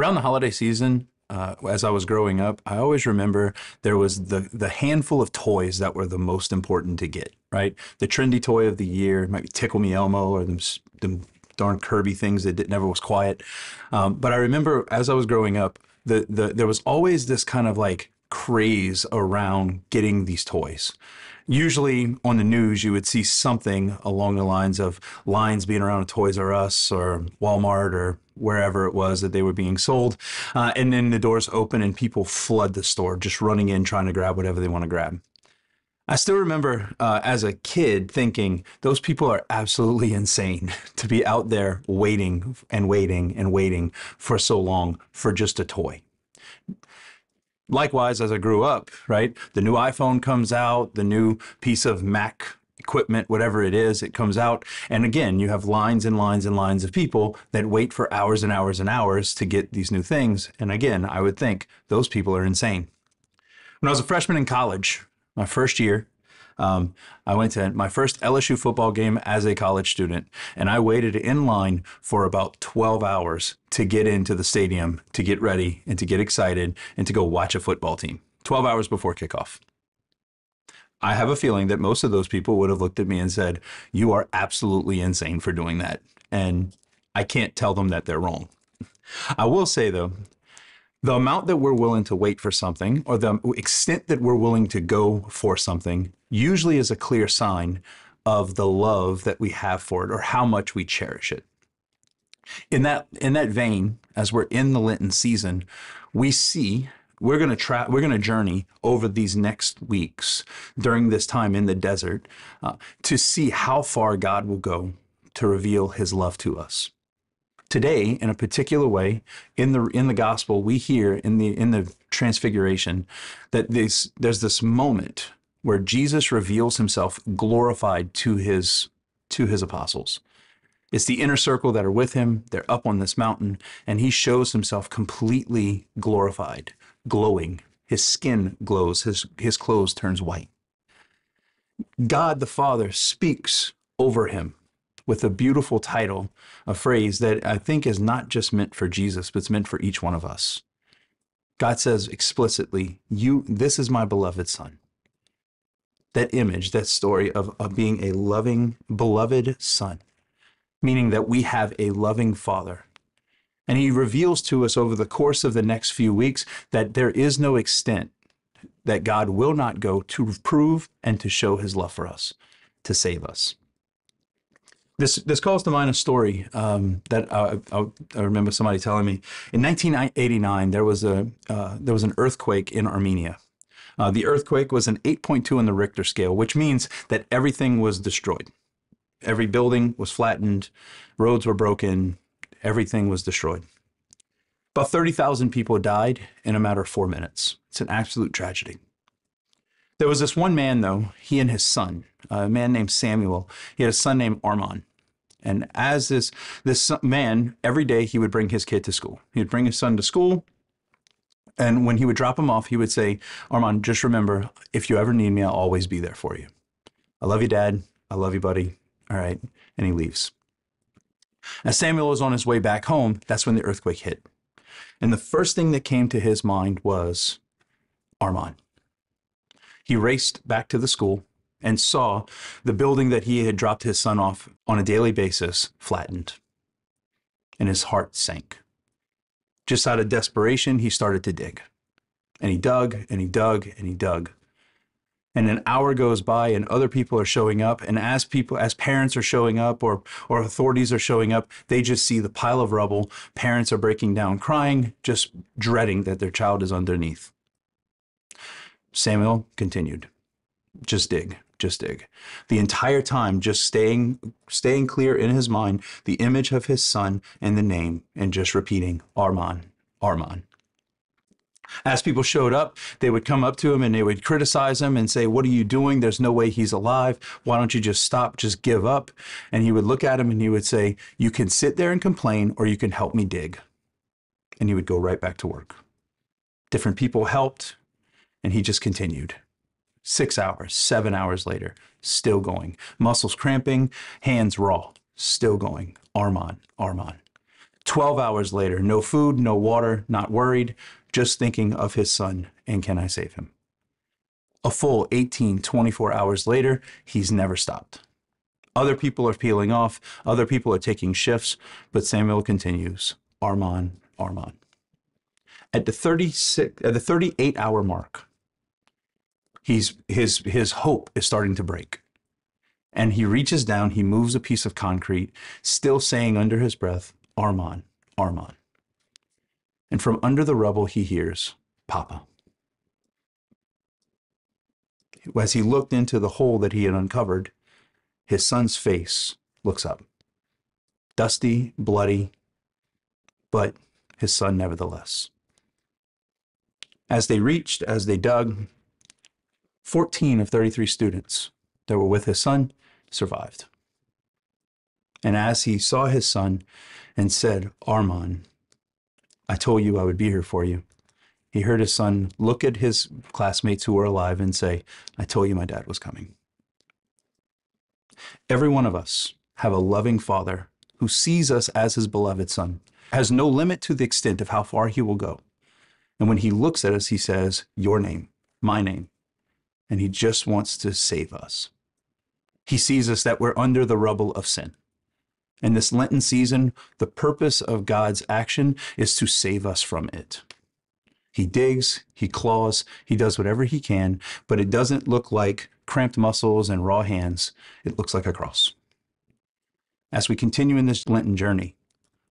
Around the holiday season, as I was growing up, I always remember there was the handful of toys that were the most important to get, right? The trendy toy of the year might be Tickle Me Elmo or them darn Kirby things that never was quiet. But I remember as I was growing up, there was always this kind of like craze around getting these toys. Usually on the news, you would see something along the lines of lines being around Toys R Us or Walmart or wherever it was that they were being sold. And then the doors open and people flood the store, just running in, trying to grab whatever they want to grab. I still remember as a kid thinking those people are absolutely insane to be out there waiting and waiting and waiting for so long for just a toy. Likewise, as I grew up, right, the new iPhone comes out, the new piece of Mac equipment, whatever it is, it comes out. And again, you have lines and lines and lines of people that wait for hours and hours and hours to get these new things. And again, I would think those people are insane. When I was a freshman in college, my first year, I went to my first LSU football game as a college student, and I waited in line for about 12 hours to get into the stadium, to get ready and to get excited and to go watch a football team. 12 hours before kickoff. I have a feeling that most of those people would have looked at me and said, "You are absolutely insane for doing that." And I can't tell them that they're wrong. I will say, though, the amount that we're willing to wait for something or the extent that we're willing to go for something usually is a clear sign of the love that we have for it or how much we cherish it. In that vein, as we're in the Lenten season, we see we're going to journey over these next weeks during this time in the desert to see how far God will go to reveal his love to us. Today, in a particular way, in the gospel, we hear in the transfiguration that there's this moment where Jesus reveals himself glorified to his apostles. It's the inner circle that are with him. They're up on this mountain, and he shows himself completely glorified, glowing. His skin glows. His clothes turns white. God the Father speaks over him with a beautiful title, a phrase that I think is not just meant for Jesus, but it's meant for each one of us. God says explicitly, this is my beloved son. That image, that story of being a loving, beloved son, meaning that we have a loving father. And he reveals to us over the course of the next few weeks that there is no extent that God will not go to prove and to show his love for us, to save us. This calls to mind a story that I remember somebody telling me. In 1989, there was an earthquake in Armenia. The earthquake was an 8.2 on the Richter scale, which means that everything was destroyed. Every building was flattened, roads were broken, everything was destroyed. About 30,000 people died in a matter of 4 minutes. It's an absolute tragedy. There was this one man, though, he and his son, a man named Samuel. He had a son named Armand. And as this man, every day he would bring his kid to school. He would bring his son to school. And when he would drop him off, he would say, "Armand, just remember, if you ever need me, I'll always be there for you. I love you, Dad. I love you, buddy. All right." And he leaves. As Samuel was on his way back home, that's when the earthquake hit. And the first thing that came to his mind was Armand. He raced back to the school and saw the building that he had dropped his son off on a daily basis flattened. And his heart sank. Just out of desperation, he started to dig. And he dug, and he dug, and he dug. And an hour goes by and other people are showing up. And as parents are showing up or authorities are showing up, they just see the pile of rubble. Parents are breaking down crying, just dreading that their child is underneath. Samuel continued, just dig, just dig. The entire time, just staying clear in his mind, the image of his son and the name, and just repeating, Armand, Armand. As people showed up, they would come up to him and they would criticize him and say, "What are you doing? There's no way he's alive. Why don't you just stop? Just give up." And he would look at him and he would say, "You can sit there and complain or you can help me dig." And he would go right back to work. Different people helped and he just continued. 6 hours, 7 hours later, still going. Muscles cramping, hands raw, still going. Armand, Armand. 12 hours later, no food, no water, not worried, just thinking of his son and can I save him? A full 18, 24 hours later, he's never stopped. Other people are peeling off, other people are taking shifts, but Samuel continues, Arman, Arman. At the 38-hour mark, his hope is starting to break. And he reaches down, he moves a piece of concrete, still saying under his breath, Arman, Arman. And from under the rubble, he hears, Papa. As he looked into the hole that he had uncovered, his son's face looks up. Dusty, bloody, but his son nevertheless. As they dug, 14 of 33 students that were with his son survived. And as he saw his son and said, Arman, I told you I would be here for you, he heard his son look at his classmates who were alive and say, I told you my dad was coming. Every one of us have a loving father who sees us as his beloved son, has no limit to the extent of how far he will go. And when he looks at us, he says, your name, my name. And he just wants to save us. He sees us that we're under the rubble of sin. In this Lenten season, the purpose of God's action is to save us from it. He digs, he claws, he does whatever he can, but it doesn't look like cramped muscles and raw hands. It looks like a cross. As we continue in this Lenten journey,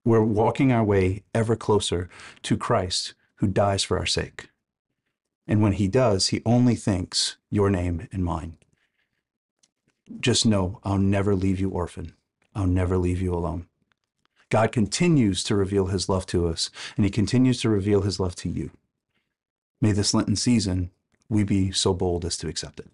we're walking our way ever closer to Christ who dies for our sake. And when he does, he only thinks your name and mine. Just know I'll never leave you orphan. I'll never leave you alone. God continues to reveal his love to us, and he continues to reveal his love to you. May this Lenten season, we be so bold as to accept it.